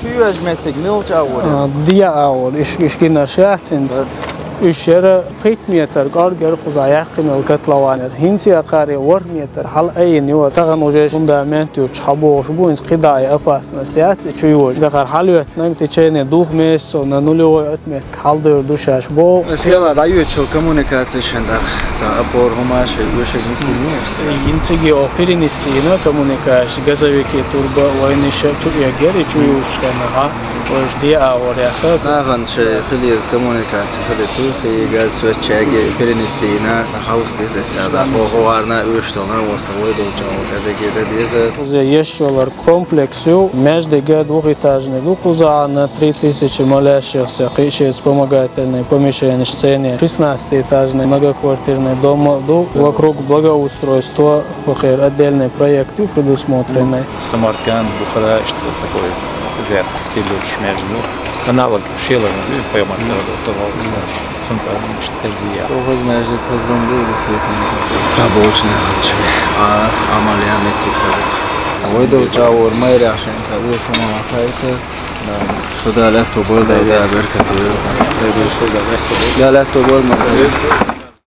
Fűversmettig milch hour. Dia hour is kinder schaatsins. Usher meter garger kuzayaqin الكتلوان هنسي قاري ورميتر حل أي نيو تغن وجيش فوندامنتو تشابو شبوين قداي أباس نستيات تشيوج ذكر حلوة نمت تشيني دوخ ميس وننولو أتمت حل دور دوشاش بو سيلا دايو تشو كومونيكاتيشن دا أبور هماش وش نسينيرس ينتجي أوبرينستينا كومونيكاش جزاويكي توربا وينش شو يجري تشيوج كنا وش دي أور يا خد ناقن شيء خليز كومونيكاتي خليتو في جالس وتشاجي أوبرينستينا هاوس ديزت هذا هو أرنا ويشتغلنا وصلوا دوجا كده ديزت يشولر комплексу между двухэтажный лукуза на 3000 молящих сакиши вспомогательной помещения сцене 16-этажный многоквартирный дом вокруг благоустройства отдельный проект предусмотренный. Самарканд, Бухарест, такой азиатский стиль очень между аналог Шилера, поема целого солнца тезия. Тоже между поздом двигателем. Рабочий начал, амалия метика. Войдов чаур майря шенца, вышел на хайте. Что да, лето было да, я беркатил. Да, лето было масса.